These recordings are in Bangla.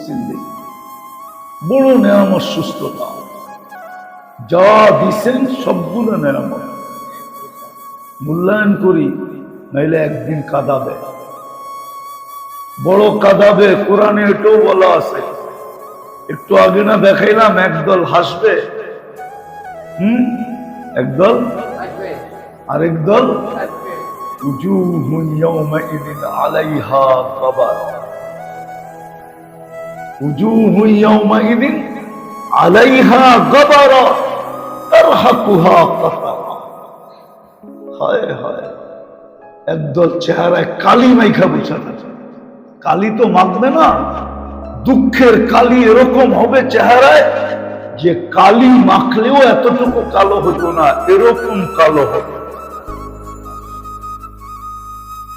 জিন্দেগি বড় নেয়ামত সুস্থতা, যা দিছেন সবগুলো নেয়ামত। মূল্যায়ন করি, নাইলে একদিন কাঁদাবে, বড় কাঁদাবে। কোরআনে এটাও বলা আছে। একটু আগে না দেখাইলাম, একদল হাসবে, একদল, আরেক দল উজুহুন ইয়াওমাইযিন আলাইহা গাবার, উজুহুন ইয়াওমাইযিন আলাইহা গাবার তারহাকুহা কাতারা। হায় হায়, একদল চেহারায় কালি মাইখা বসে আছে। কালি তো মাখবে না, দুঃখের কালি এরকম হবে চেহারায় যে কালি মাখলেও এতটুকু কালো হতো না, এরকম কালো হবে।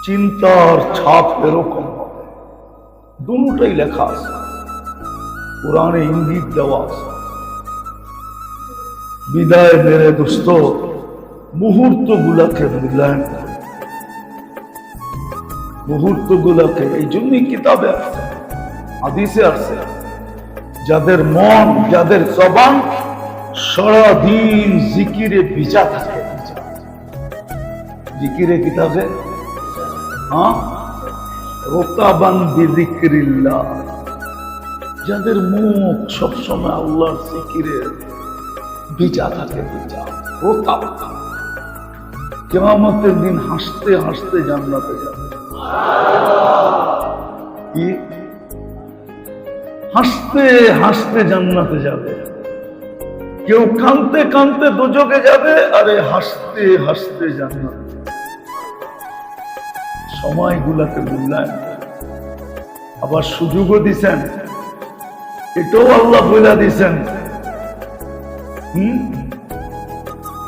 চিন্তার ছাপ এরকম হবে। দুটোই লেখা আছে, কোরআনে ইঙ্গিত দেওয়া আছে। বিদায় মেরে দোস্ত, মুহূর্ত গুলাকে মূল্যায়ন করে, মুহূর্ত গুলাকে। এই জন্যই কিতাবে আছে, হাদিসে আছে, যাদের মন, যাদের জবান সারাদিন জিকিরে ভিজা থাকে, জিকিরে কিতাবে, রোতাবান বিযিকরিল্লাহ, যাদের মুখ সবসময় আল্লাহর জিকিরে ভিজা থাকে, ভিজা রোতাবান, কিয়ামতের দিন হাসতে হাসতে জান্নাতে যাবে। কি হাসতে হাসতে জান্নাতে যাবে? কেউ কাঁদতে কাঁদতে দোজখে যাবে, আরে হাসতে হাসতে জান্নাতে। সময়গুলাকে মূল্যায়ন, আবার সুযোগও দিছেন, এটাও আল্লাহ বলে দিছেন।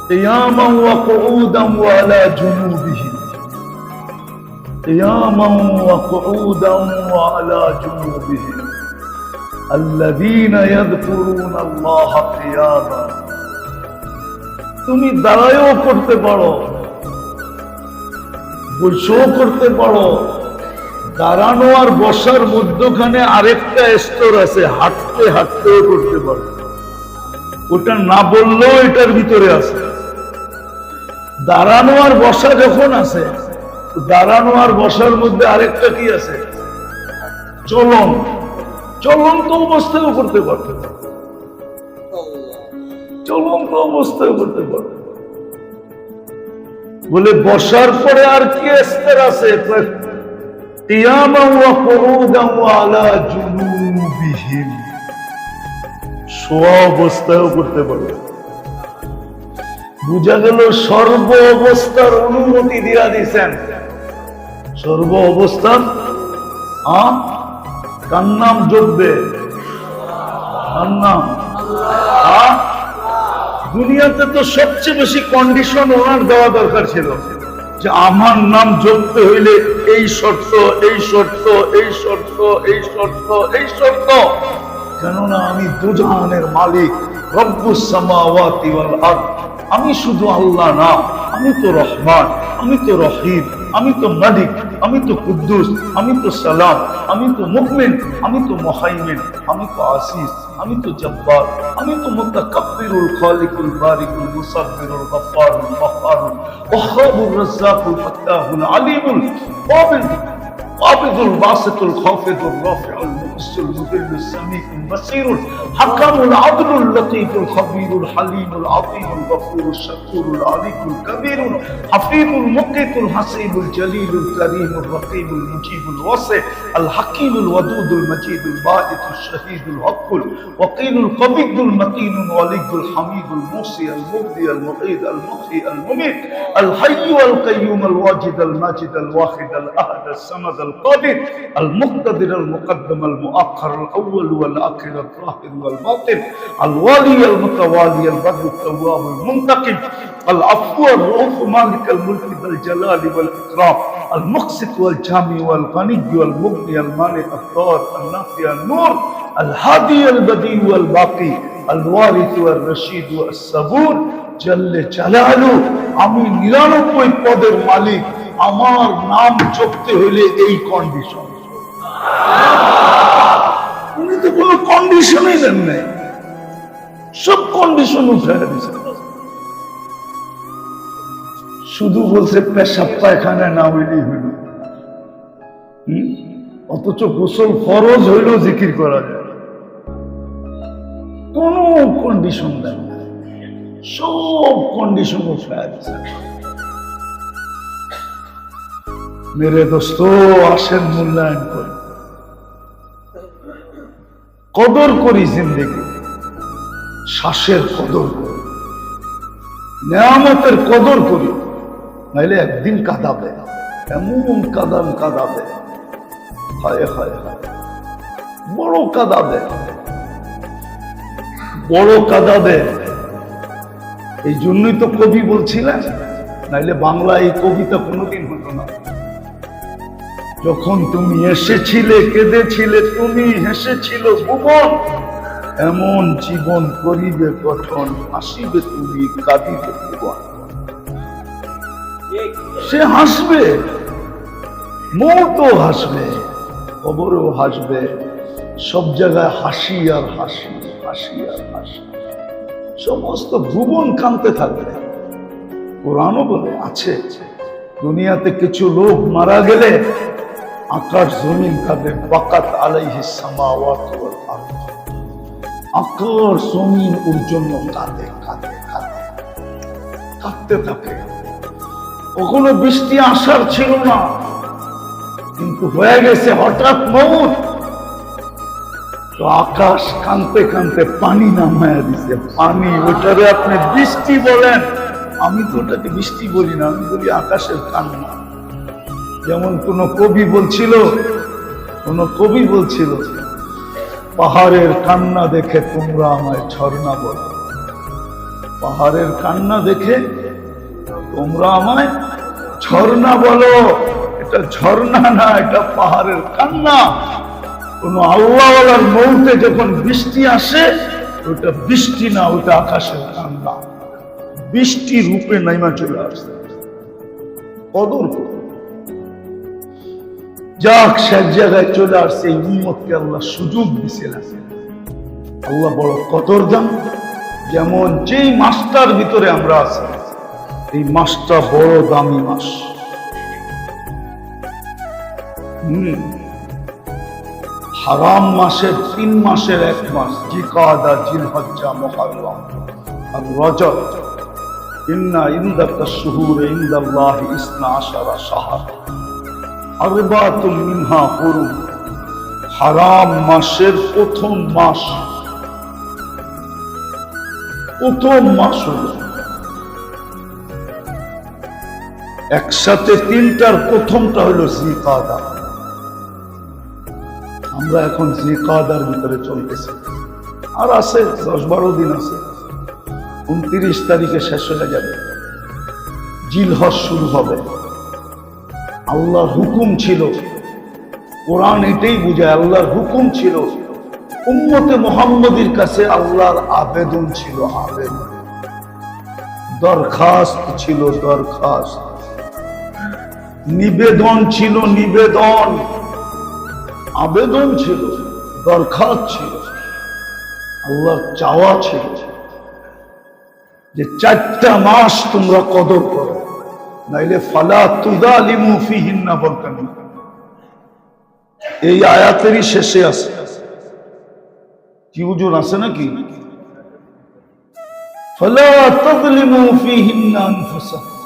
কিয়ামান ওয়া কুউদান ওয়া আলা জুনুবিহিম, কিয়ামান ওয়া কুউদান ওয়া আলা জুনুবিহিম আল্লাযীনা ইয়াযকুরুনা আল্লাহ কিয়ামা। তুমি দাঁড়ায়ও করতে পারো, বসেও করতে পারো। দাঁড়ানো আর বসার মধ্যখানে আরেকটা স্তর আছে, হাঁটতে হাঁটতেও করতে পারো। ওটা না বললেও এটার ভিতরে আছে। দাঁড়ানো আর বসা যখন আছে, দাঁড়ানো আর বসার মধ্যে আরেকটা কি আছে? চলন। চলন্ত অবস্থায়ও করতে পারতে, চলন্ত অবস্থায় করতে পারতে। বলে বসার পরে আর কি স্তর আছে? কিয়ামান ওয়া কুউদান ওয়া আলা জুনুবিহিম, শোয়া অবস্থায়ও করতে পারবে। বুঝা গেল সর্ব অবস্থার অনুমতি দিয়া দিছেন। সর্ব অবস্থার কার নাম জপবে? কার নাম? দুনিয়াতে তো সবচেয়ে বেশি কন্ডিশন ওনার দেওয়া দরকার ছিল, যে আমার নাম জপতে হইলে এই শর্ত, এই শর্ত, এই শর্ত, এই শর্ত, এই শর্ত। কেননা আমি দুজাহানের মালিক, রব্বুস সামাওয়াতি ওয়াল আরদ। আমি শুধু আল্লাহ না, আমি তো রহমান, আমি তো রহিম, আমি তো মালিক, আমি তো কুদ্দুস, আমি তো সালাম, আমি তো মুমিন, আমি তো মুহাইমিন, আমি তো আসিস, আমি তো জব্বার, আমি তো মুতাকাব্বিরুল খালিকুল বারিকুল মুসাব্বিরুল গফফারুল গফফারুল ওয়াহ্হাবুর রাজ্জাকুল ফাত্তাহুল আলিমুল কাবিল قابض الباسط الخافض الرافع المؤس المذل السميع البصير الحكم العدل اللطيف الخبير الحليم العظيم الغفور الشكور العلي الكبير الحفيظ المقيت الحسيب الجليل الكريم الرقيب المجيب الواسع الحكيم الودود المجيد الباعث الشهيد الحق الوقيل القبيض المتين الولي الحميد الموصي المبدي المعيد المحيي المميت الحي القيوم الواجد الماجد الواحد الاحد الصمد القادر المقتدر المقدم المؤخر الاول والاخر الظاهر والباطن الوالي المتوالي البر التواب المنتقم العفو الرؤوف مالك الملك ذا الجلال والاكرام المقسط والجامع والغني والمغني المانع الضار النافع النور الهادي البديع والباقي الوارث والرشيد والصبور جل جلاله। আমি 99 পদের মালিক, আমার নাম জপতে হইলে এই কন্ডিশন। দেন নাই, সব কন্ডিশন উঠে দিয়েছে। শুধু বলছে পেশাব পায়খানা না হইলেই হইল, অথচ গোসল ফরজ হইলেও জিকির করা যায়, কোন কন্ডিশন দেন না, সব কন্ডিশন উঠে দিয়েছে। মেরে দোস্ত আসেন, মূল্যায়ন করি, কদর করি জিন্দেগি, শ্বাসের কদর করি, নেয়ামতের কদর করি, নাইলে একদিন কাঁদাবে, এমন কাঁদাবে, হায় হায় হায়, বড় কাঁদাবে। এই জন্যই তো কবি বলছিলেন, নাইলে বাংলা এই কবিতা কোনোদিন হতো না। যখন তুমি এসেছিলে কেঁদেছিলে, তুমি হেসেছিল ভুবন, এমন জীবন করিবে গঠন, হাসিবে তুমি কাঁদিবে ভুবন। সে হাসবে, মৌতও হাসবে, কবরেও হাসবে, সব জায়গায় হাসি আর হাসি, হাসি আর হাসি, সমস্ত ভুবন কাঁদতে থাকবে। কোরআনও বলে আছে, দুনিয়াতে কিছু লোক মারা গেলে আকাশ জমিন কাঁদে, বাকাত আলাইহিস সামাওয়াতু ওয়াল আরদ, আকাশ জমিন ওর জন্য কাঁদতে থাকে। কখনো বৃষ্টি আসার ছিল না, কিন্তু হয়ে গেছে হঠাৎ মউত, তো আকাশ কাঁদতে কাঁদতে পানি নামায়া দিছে। পানি, ওটারে আপনি বৃষ্টি বলেন, আমি তো ওটাকে বৃষ্টি বলি না, আমি বলি আকাশের কান্না। যেমন কোন কবি বলছিল, পাহাড়ের কান্না দেখে তোমরা আমায় ঝর্ণা বলো, পাহাড়ের কান্না দেখে তোমরা আমায় ঝর্ণা বলো। এটা ঝর্ণা না, এটা পাহাড়ের কান্না। কোন আল্লাহওয়ালার মৌতে যখন বৃষ্টি আসে, ওটা বৃষ্টি না, ওটা আকাশের কান্না, বৃষ্টি রূপে নাইমা চলে আসছে। কদর করো, যাক সে জায়গায় চলে আসছে, এই উম্মতকে আল্লাহ সুযোগ দিছিলেন, আল্লাহ বড় কদর দান। যেমন যেই মাসটার ভিতরে আমরা আছি, এই মাসটা বড় দামি মাস। হারাম মাসের 3 মাসের 1 মাস, জিকাদা, জিলহজ্জা, মুহররম আর রজব। ইন্না ইনদাতাশ শুহুর ইনদাল্লাহি 12 শাহর আরবাতুম মিনহা হুরুম। হারাম মাসের প্রথম মাস হলো একসাথে 3টার প্রথমটা হলো জিকাদা। আমরা এখন জিকাদার ভিতরে চলতেছি, আর আছে 10-12 দিন আছে, 29 তারিখে শেষ হয়ে যাবে, জিলহজ শুরু হবে। আল্লাহর হুকুম ছিল, কোরআন এটাই বুঝায়, আল্লাহর হুকুম ছিল, উম্মতে মুহাম্মদীর কাছে আল্লাহর আবেদন ছিল, আবেদন, দরখাস্ত ছিল, দরখাস্ত, নিবেদন ছিল, নিবেদন, আবেদন ছিল, দরখাস্ত ছিল, আল্লাহর চাওয়া ছিল যে 4টা মাস তোমরা কদর করো, নাইলে ফালা তুযালিমু ফীহিন্না বলতেন। এই আয়াতেরই শেষে আছে, কি হুজুর আছে নাকি? ফালা তাযলিমু ফীহিন্না আনফুসাকুম,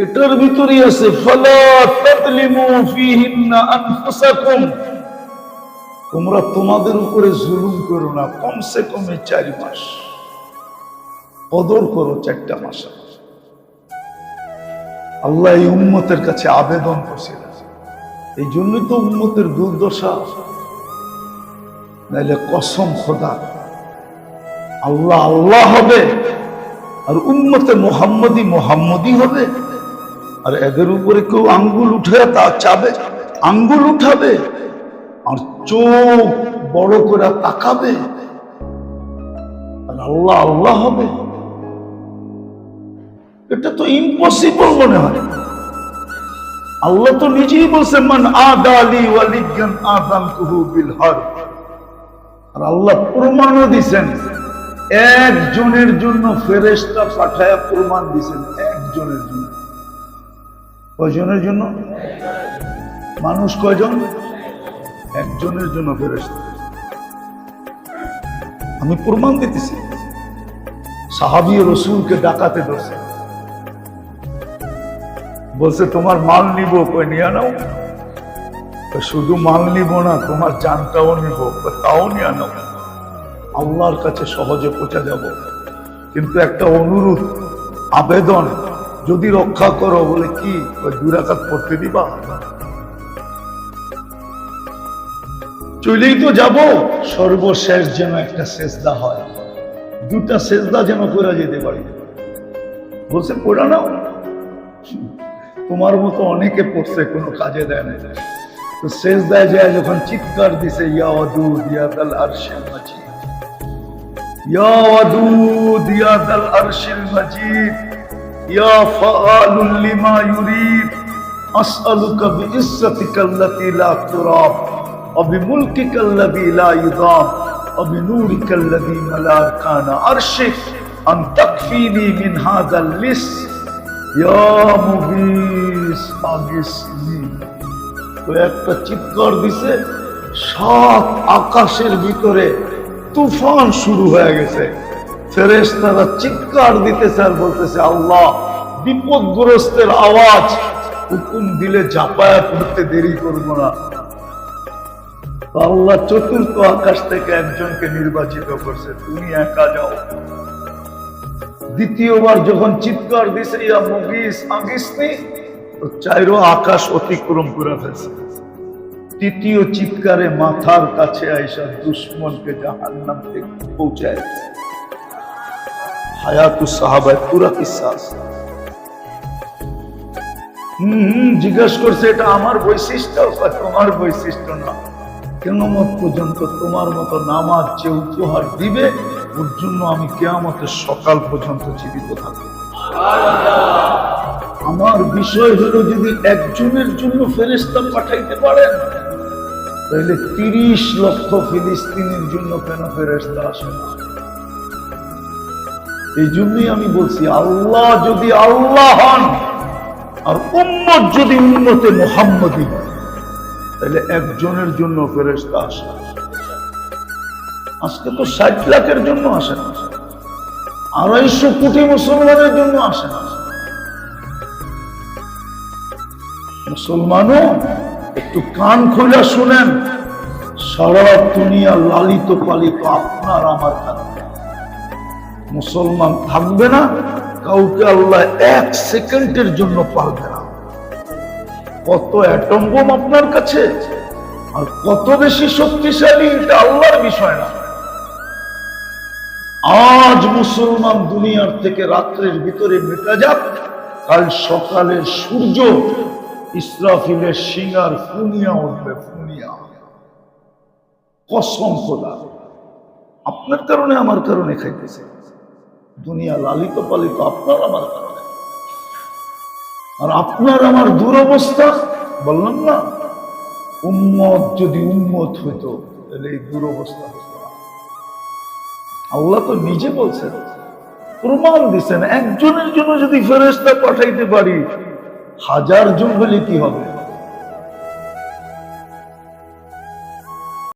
এটার ভিতরেই আছে ফালা তাযলিমু ফীহিন্না আনফুসাকুম, তোমরা তোমাদের উপরে জুলুম করো না, কমসে কম 4 মাস কদর করো, 4টা মাস। আল্লাহ এই উম্মতের কাছে আবেদন করছিলেন, এই জন্যই তো উম্মতের দুর্দশা। নাইলে কসম খোদা, আল্লাহ আল্লাহ হবে আর উম্মতে মুহাম্মদী হবে, আর এদের উপরে কেউ আঙ্গুল উঠে তা চাবে, আঙ্গুল উঠাবে আর চোখ বড় করে তাকাবে, আর আল্লাহ আল্লাহ হবে। এটা তো ইম্পসিবল মনে হয়। আল্লাহ তো নিজেই বলছেন, মান আদালি ওয়ালিয়ান আযানতুহু বিল হারব, আর আল্লাহ প্রমাণও দিছেন, একজনের জন্য ফেরেশতা পাঠায়া প্রমাণ দিছেন, একজনের জন্য। কয়জনের জন্য? মানুষ কয়জন? একজনের জন্য ফেরেশতা। আমি প্রমাণ দিতেছি। সাহাবী রাসূলকে ডাকাতে ধরছে, বলছে তোমার মাল নিব, কই নিয়ে নাও। শুধু মাল নিব না, তোমার জানটাও নিব, তাও নিয়ে নাও। আল্লাহর কাছে সহজে পৌঁছা যাব, কিন্তু একটা অনুরোধ, আবেদন, যদি রক্ষা করো। বলে কি? 2 রাকাত পড়তে দিবা? চলেই তো যাব, সর্বশেষ যেন একটা সেজদা হয়, 2টা সেজদা যেন করে যেতে পারি। বলছে পড়া নাও। তোমার মতো অনেকে পড়ছে, কোনো কাজে দেয় না। তো সেজদায় যায় যখন চিৎকার দিছে, ইয়া ওয়াদুদ ইয়া দাল আরশিল মাজিদ, ইয়া ওয়াদুদ ইয়া দাল আরশিল মাজিদ, ইয়া ফাআলুল লিমা ইউরিদ, আসআলুকা বিইজ্জাতিকা আল্লাতী লা তুরাব ওয়া বিমুলকিকা আল্লাযী লা ইউদাম ওয়া বিনূরিকা আল্লাযী মালা আরকানা আরশিক আন তাকফিনি মিন হাযাল লিস ইয়া মুগীস আগিসনি। তো একটা চিৎকার দিছে, 7 আকাশের ভিতরে তুফান শুরু হয়ে গেছে। ফেরেশতারা চিৎকার দিতেছে আর বলতেছে, আল্লাহ বিপদগ্রস্তের আওয়াজ, হুকুম দিলে ঝাঁপায়া পড়তে দেরি করবো না। আল্লাহ 4র্থ আকাশ থেকে একজনকে নির্বাচিত করছে, তুমি একা যাও। দ্বিতীয়বার যখন চিৎকার দিছে, ইয়া মুগীস আগিসনি, তো 4 আকাশ অতিক্রম করে ফেলছে। 3য় চিৎকারে মাথার কাছে আইসা দুশ্মনকে জাহান্নাম থেকে পৌঁছায়। হায়াতুস সাহাবায়ে পুরা কিসসা। জিজ্ঞাসা করছে, এটা আমার বৈশিষ্ট্য? তোমার বৈশিষ্ট্য না, কিয়ামত পর্যন্ত তোমার মতো নামাজ যে উপহার দিবে, ওর জন্য আমি কিয়ামতের সকাল পর্যন্ত জীবিত থাকবো। আমার বিষয় হলো, যদি একজনের জন্য ফেরেশতা পাঠাইতে পারেন, তাহলে 30 লক্ষ ফিলিস্তিনের জন্য কেন ফেরেশতা আসে না? এই জন্যই আমি বলছি, আল্লাহ যদি আল্লাহ হন আর উম্মত যদি উম্মতে মুহাম্মদী হয়, তাহলে একজনের জন্য ফেরেশতা আসে। আজকে তো 60 লাখের জন্য আসে না, 250 কোটি মুসলমানের জন্য আসে না। মুসলমানও একটু কান খোলা শুনেন, সারা দুনিয়া লালিত পালিত আপনার আমার কারণে। মুসলমান থাকবে না, কাউকে আল্লাহ 1 সেকেন্ডের জন্য পারবে না। কত অ্যাটম বোম আপনার কাছে, আর কত বেশি শক্তিশালী, এটা আল্লাহর বিষয় না। আজ মুসলমান দুনিয়ার থেকে রাত্রের ভিতরে মেটা যাক, কাল সকালের সূর্য ইসরাফিলের শিঙার ফুনিয়া উঠবে, ফুনিয়া। কসম খোদা, আপনার কারণে আমার কারণে খাইতেছে। দুনিয়া লালিত পালিত আপনার আমার কারণে। আর আপনার আমার দুরবস্থা, বললাম না, উম্মত যদি উম্মত হইতো তাহলে এই দুরবস্থা হতো না। আল্লাহ তো নিজে বলছেন, প্রমাণ দিচ্ছেন, একজনের জন্য যদি ফেরেশতা পাঠাইতে পারি, 1000 জন হলে কি হবে?